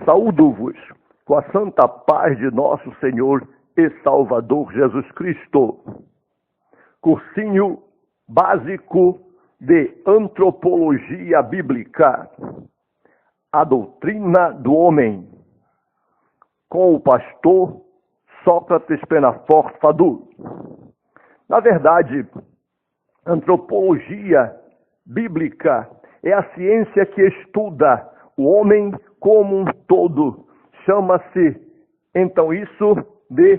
Saúdo-vos com a santa paz de nosso Senhor e Salvador Jesus Cristo. Cursinho básico de Antropologia Bíblica. A doutrina do homem. Com o pastor Sócrates Penafort Fadul. Na verdade, antropologia bíblica é a ciência que estuda o homem como um todo. Chama-se, então, isso de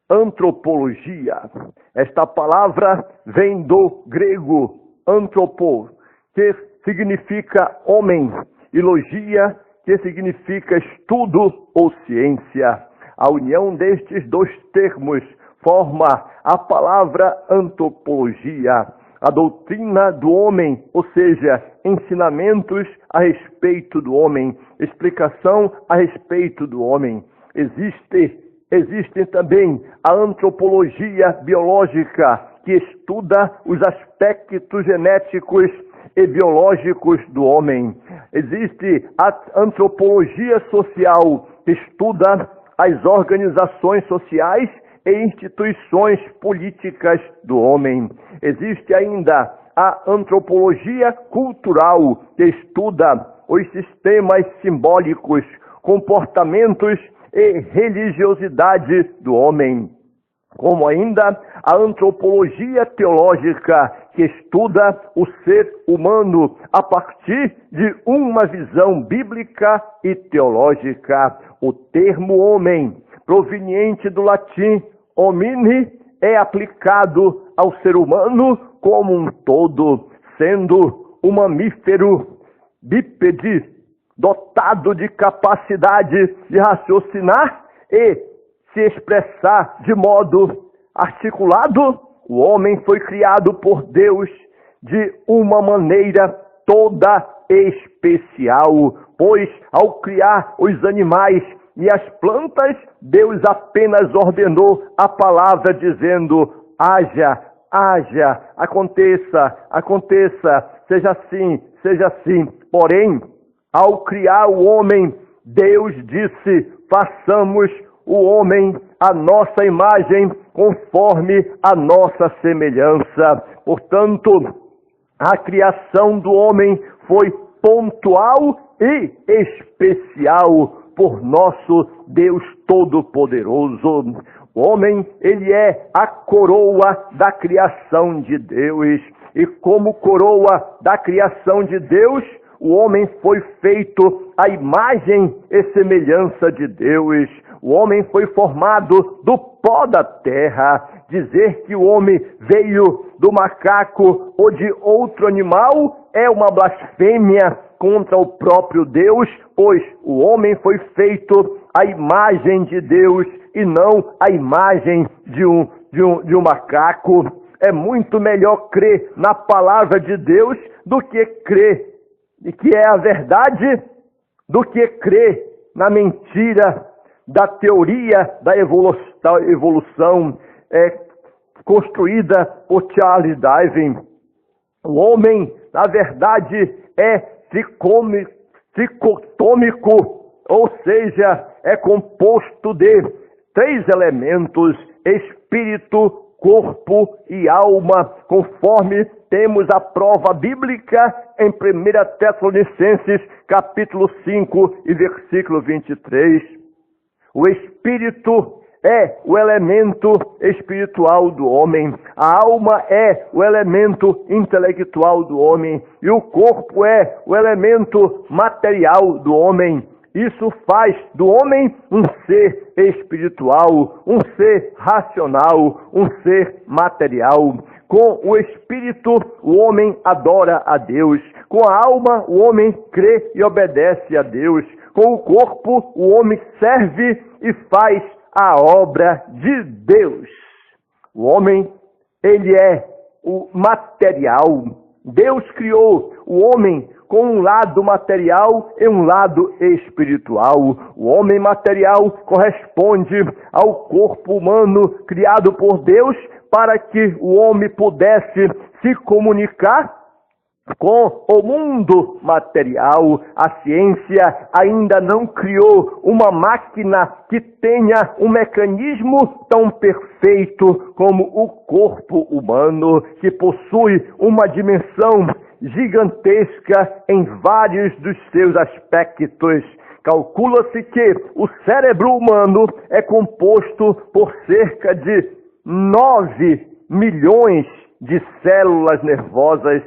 antropologia. Esta palavra vem do grego antropo, que significa homem, e logia, que significa estudo ou ciência. A união destes dois termos forma a palavra antropologia, a doutrina do homem, ou seja, ensinamentos a respeito do homem, explicação a respeito do homem. Existe também a antropologia biológica, que estuda os aspectos genéticos e biológicos do homem. Existe a antropologia social, que estuda as organizações sociais e instituições políticas do homem. Existe ainda a antropologia cultural, que estuda os sistemas simbólicos, comportamentos e religiosidade do homem. Como ainda a antropologia teológica, que estuda o ser humano a partir de uma visão bíblica e teológica. O termo homem, proveniente do latim homine, é aplicado ao ser humano como um todo, sendo um mamífero bípede, dotado de capacidade de raciocinar e se expressar de modo articulado. O homem foi criado por Deus de uma maneira toda especial, pois ao criar os animais e as plantas, Deus apenas ordenou a palavra dizendo: haja, haja, aconteça, aconteça, seja assim, seja assim. Porém, ao criar o homem, Deus disse: façamos o homem à nossa imagem, conforme a nossa semelhança. Portanto, a criação do homem foi pontual e especial por nosso Deus Todo-Poderoso. O homem, ele é a coroa da criação de Deus. E como coroa da criação de Deus, o homem foi feito à imagem e semelhança de Deus. O homem foi formado do pó da terra. Dizer que o homem veio do macaco ou de outro animal é uma blasfêmia contra o próprio Deus, pois o homem foi feito à imagem de Deus e não à imagem de um macaco. É muito melhor crer na palavra de Deus do que crer que é a verdade, do que crer na mentira da teoria da evolução construída por Charles Darwin. O homem, na verdade, é tricotômico, ou seja, é composto de 3 elementos: espírito, corpo e alma, conforme temos a prova bíblica em 1 Tessalonicenses, capítulo 5 e versículo 23. O espírito é o elemento espiritual do homem, a alma é o elemento intelectual do homem e o corpo é o elemento material do homem. Isso faz do homem um ser espiritual, um ser racional, um ser material. Com o espírito, o homem adora a Deus. Com a alma, o homem crê e obedece a Deus. Com o corpo, o homem serve e faz a obra de Deus. O homem, ele é o material. Deus criou o homem com um lado material e um lado espiritual. O homem material corresponde ao corpo humano criado por Deus para que o homem pudesse se comunicar com o mundo material. A ciência ainda não criou uma máquina que tenha um mecanismo tão perfeito como o corpo humano, que possui uma dimensão gigantesca em vários dos seus aspectos. Calcula-se que o cérebro humano é composto por cerca de 9 milhões de células nervosas,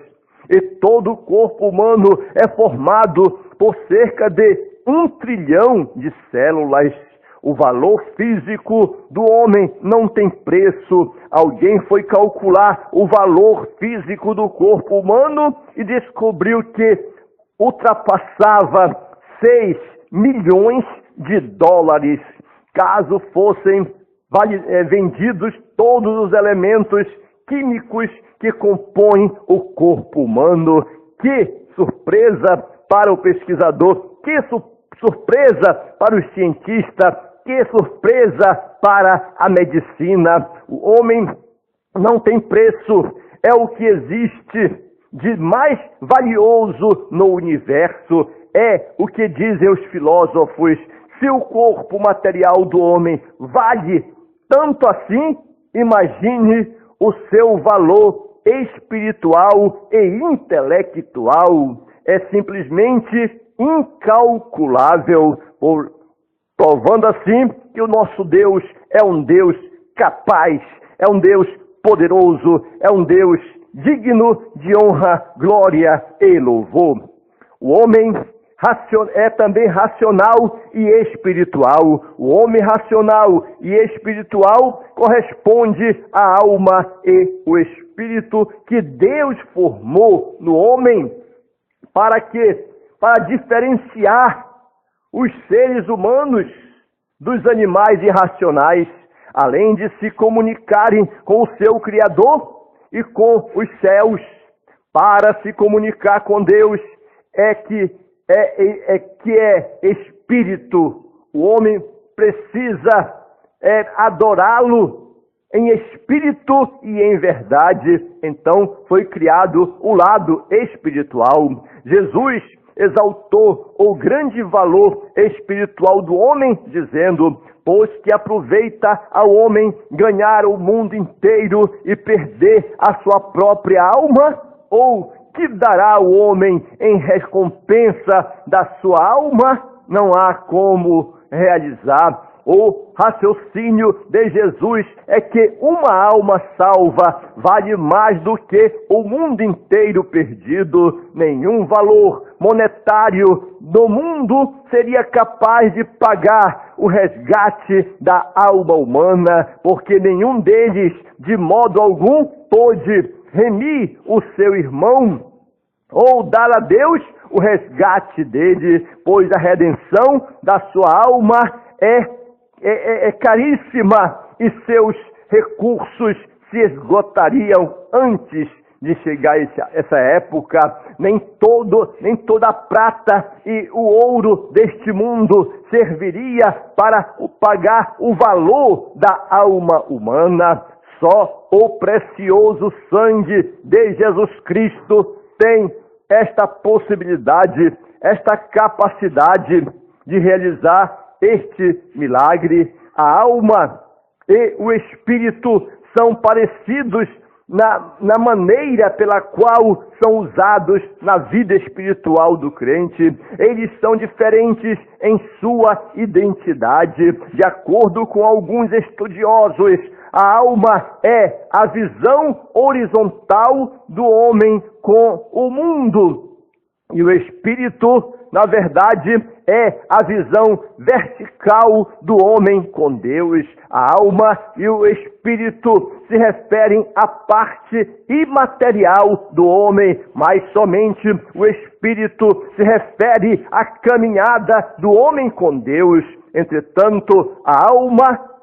e todo o corpo humano é formado por cerca de 1 trilhão de células. O valor físico do homem não tem preço. Alguém foi calcular o valor físico do corpo humano e descobriu que ultrapassava 6 milhões de dólares, caso fossem vendidos todos os elementos químicos que compõem o corpo humano. Que surpresa para o pesquisador, que surpresa para o cientista, que surpresa para a medicina. O homem não tem preço, é o que existe de mais valioso no universo. É o que dizem os filósofos. Se o corpo material do homem vale tanto assim, imagine o seu valor espiritual e intelectual. É simplesmente incalculável, provando assim que o nosso Deus é um Deus capaz, é um Deus poderoso, é um Deus digno de honra, glória e louvor. O homem é também racional e espiritual. O homem racional e espiritual corresponde à alma e o espírito que Deus formou no homem para diferenciar os seres humanos dos animais irracionais, além de se comunicarem com o seu Criador e com os céus. Para se comunicar com Deus que é espírito. O homem precisa adorá-lo em espírito e em verdade. Então foi criado o lado espiritual. Jesus exaltou o grande valor espiritual do homem, dizendo: pois que aproveita ao homem ganhar o mundo inteiro e perder a sua própria alma? Ou que dará o homem em recompensa da sua alma? Não há como realizar. O raciocínio de Jesus é que uma alma salva vale mais do que o mundo inteiro perdido. Nenhum valor monetário do mundo seria capaz de pagar o resgate da alma humana, porque nenhum deles, de modo algum, pôde remir o seu irmão ou dar a Deus o resgate dele, pois a redenção da sua alma é caríssima e seus recursos se esgotariam antes de chegar essa época. Nem toda a prata e o ouro deste mundo serviria para pagar o valor da alma humana. Só o precioso sangue de Jesus Cristo tem esta possibilidade, esta capacidade de realizar este milagre. A alma e o espírito são parecidos na maneira pela qual são usados na vida espiritual do crente. Eles são diferentes em sua identidade. De acordo com alguns estudiosos, a alma é a visão horizontal do homem com o mundo. E o espírito, na verdade, é a visão vertical do homem com Deus. A alma e o espírito se referem à parte imaterial do homem, mas somente o espírito se refere à caminhada do homem com Deus. Entretanto, a alma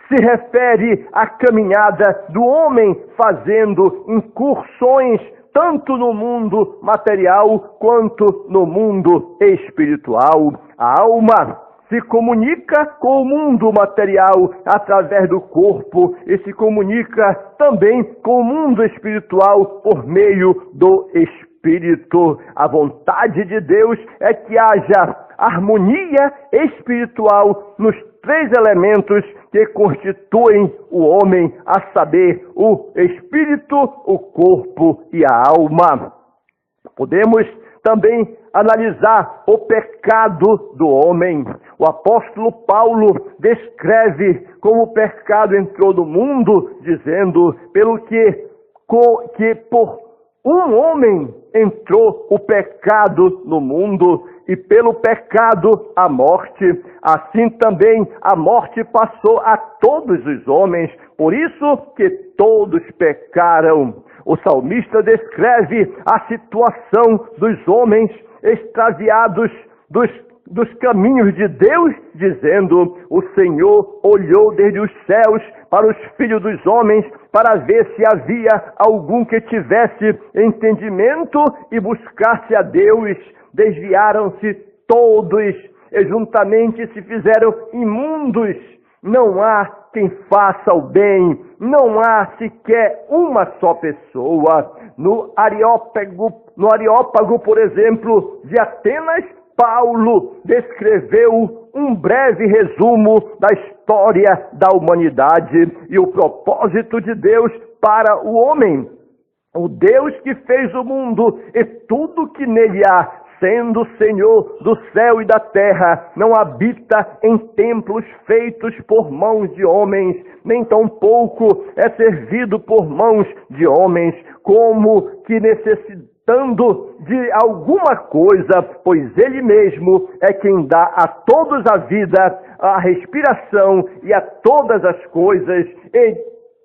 se refere à caminhada do homem fazendo incursões tanto no mundo material quanto no mundo espiritual. A alma se comunica com o mundo material através do corpo e se comunica também com o mundo espiritual por meio do espírito. espírito. A vontade de Deus é que haja harmonia espiritual nos três elementos que constituem o homem, a saber, o espírito, o corpo e a alma. Podemos também analisar o pecado do homem. O apóstolo Paulo descreve como o pecado entrou no mundo, dizendo, pelo que por um homem entrou o pecado no mundo, e pelo pecado a morte. Assim também a morte passou a todos os homens, por isso que todos pecaram. O salmista descreve a situação dos homens extraviados dos caminhos de Deus, dizendo: o Senhor olhou desde os céus para os filhos dos homens, para ver se havia algum que tivesse entendimento e buscasse a Deus. Desviaram-se todos, e juntamente se fizeram imundos. Não há quem faça o bem, não há sequer uma só pessoa. No Areópago, por exemplo, de Atenas, Paulo descreveu um breve resumo da história da humanidade e o propósito de Deus para o homem. O Deus que fez o mundo e tudo que nele há, sendo Senhor do céu e da terra, não habita em templos feitos por mãos de homens, nem tampouco é servido por mãos de homens, como que necessitando de alguma coisa, pois Ele mesmo é quem dá a todos a vida, a respiração e a todas as coisas, e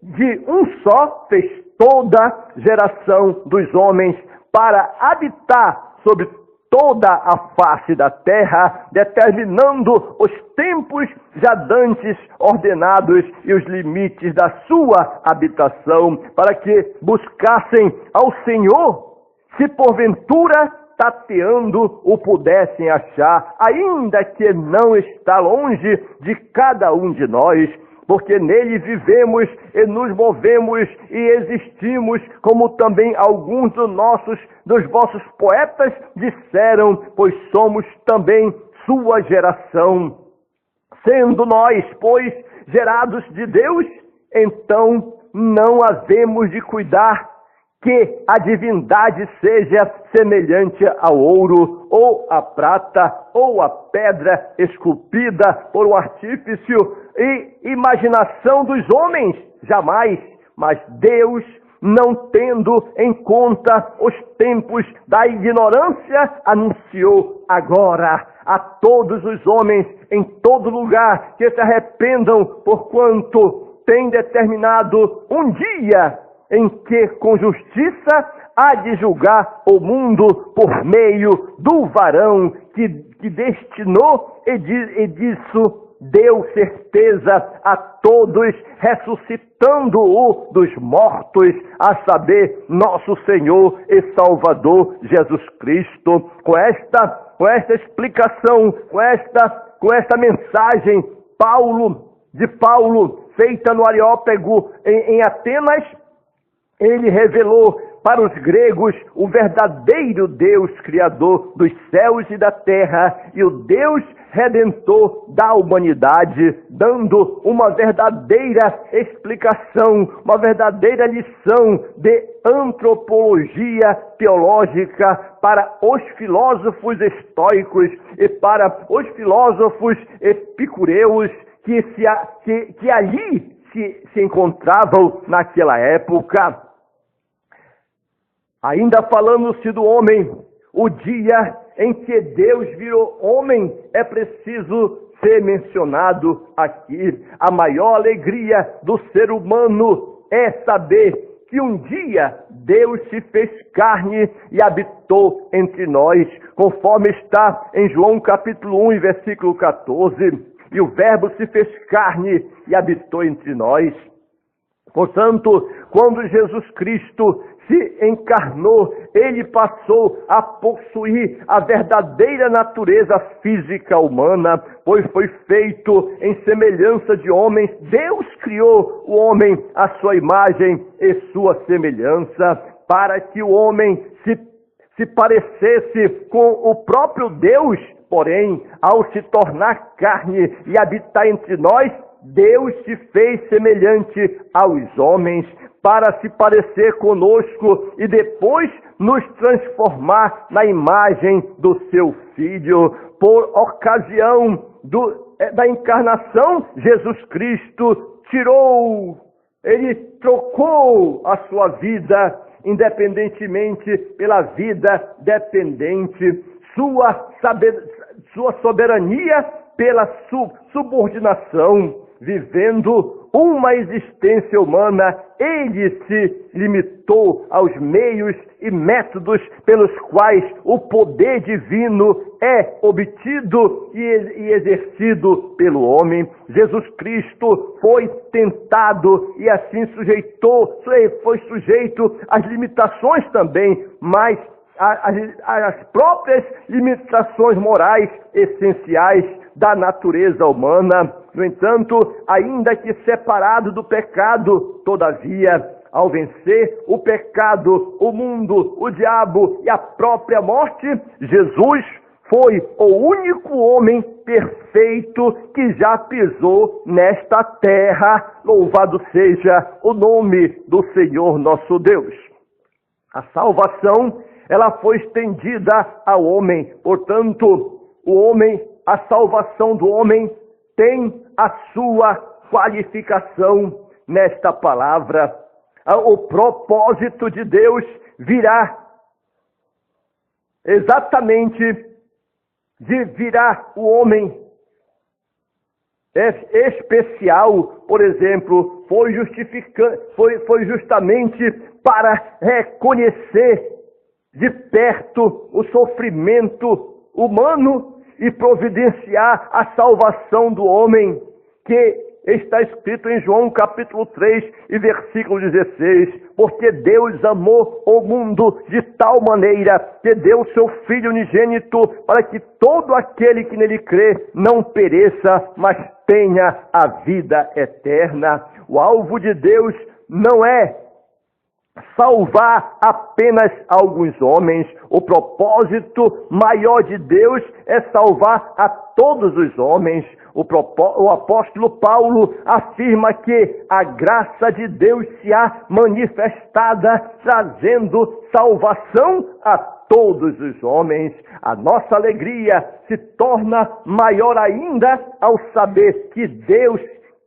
de um só fez toda a geração dos homens para habitar sobre toda a face da terra, determinando os tempos já dantes ordenados e os limites da sua habitação, para que buscassem ao Senhor, se porventura tateando o pudessem achar, ainda que não está longe de cada um de nós, porque nele vivemos e nos movemos e existimos, como também alguns dos vossos poetas disseram, pois somos também sua geração. Sendo nós, pois, gerados de Deus, então não havemos de cuidar que a divindade seja semelhante ao ouro, ou à prata, ou à pedra esculpida por um artífice e imaginação dos homens, jamais. Mas Deus, não tendo em conta os tempos da ignorância, anunciou agora a todos os homens em todo lugar que se arrependam, porquanto tem determinado um dia em que com justiça há de julgar o mundo por meio do varão que destinou e disso deu certeza a todos, ressuscitando-o dos mortos, a saber, nosso Senhor e Salvador Jesus Cristo. Com esta explicação, com esta mensagem, de Paulo, feita no Areópago em Atenas, ele revelou para os gregos o verdadeiro Deus Criador dos céus e da terra e o Deus Redentor da humanidade, dando uma verdadeira explicação, uma verdadeira lição de antropologia teológica para os filósofos estoicos e para os filósofos epicureus que ali se encontravam naquela época. Ainda falando-se do homem, o dia em que Deus virou homem é preciso ser mencionado aqui. A maior alegria do ser humano é saber que um dia Deus se fez carne e habitou entre nós, conforme está em João capítulo 1 e versículo 14. E o Verbo se fez carne e habitou entre nós. Portanto, quando Jesus Cristo se encarnou, ele passou a possuir a verdadeira natureza física humana, pois foi feito em semelhança de homens. Deus criou o homem à sua imagem e sua semelhança, para que o homem se se parecesse com o próprio Deus, porém, ao se tornar carne e habitar entre nós, Deus se fez semelhante aos homens para se parecer conosco e depois nos transformar na imagem do seu Filho. Por ocasião da encarnação, Jesus Cristo ele trocou a sua vida independentemente pela vida dependente, sua soberania pela subordinação, vivendo uma existência humana. Ele se limitou aos meios e métodos pelos quais o poder divino é obtido e exercido pelo homem. Jesus Cristo foi tentado e assim foi sujeito às limitações também, mas as próprias limitações morais essenciais da natureza humana. No entanto, ainda que separado do pecado, todavia, ao vencer o pecado, o mundo, o diabo e a própria morte, Jesus foi o único homem perfeito que já pisou nesta terra. Louvado seja o nome do Senhor nosso Deus. A salvação, ela foi estendida ao homem. Portanto, a salvação do homem tem a sua qualificação nesta palavra. O propósito de Deus virá exatamente de virar o homem especial, por exemplo, foi justamente para reconhecer de perto o sofrimento humano e providenciar a salvação do homem, que está escrito em João capítulo 3 e versículo 16, porque Deus amou o mundo de tal maneira que deu seu Filho unigênito para que todo aquele que nele crê não pereça, mas tenha a vida eterna. O alvo de Deus não é salvar apenas alguns homens. O propósito maior de Deus é salvar a todos os homens. O apóstolo Paulo afirma que a graça de Deus se há manifestada, trazendo salvação a todos os homens. A nossa alegria se torna maior ainda ao saber que Deus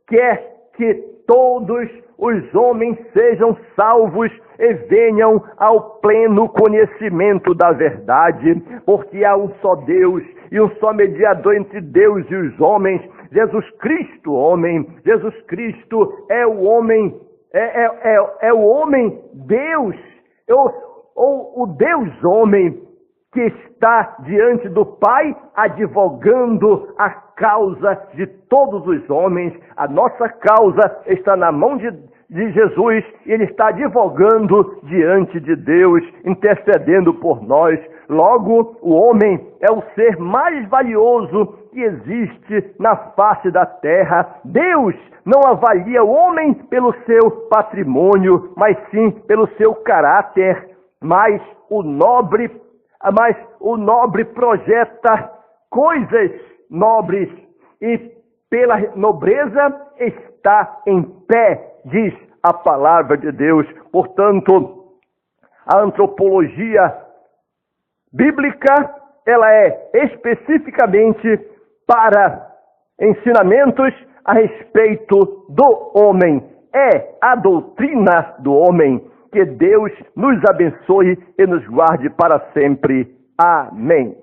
quer que todos os homens sejam salvos e venham ao pleno conhecimento da verdade, porque há um só Deus e um só mediador entre Deus e os homens, Jesus Cristo, homem. Jesus Cristo é o homem, é o homem Deus, o Deus homem, que está diante do Pai advogando a causa de todos os homens. A nossa causa está na mão de Jesus e Ele está advogando diante de Deus, intercedendo por nós. Logo, o homem é o ser mais valioso que existe na face da terra. Deus não avalia o homem pelo seu patrimônio, mas sim pelo seu caráter. Mas o nobre projeta coisas nobres e pela nobreza está em pé, diz a palavra de Deus. Portanto, a antropologia bíblica, ela é especificamente para ensinamentos a respeito do homem. É a doutrina do homem. Que Deus nos abençoe e nos guarde para sempre. Amém.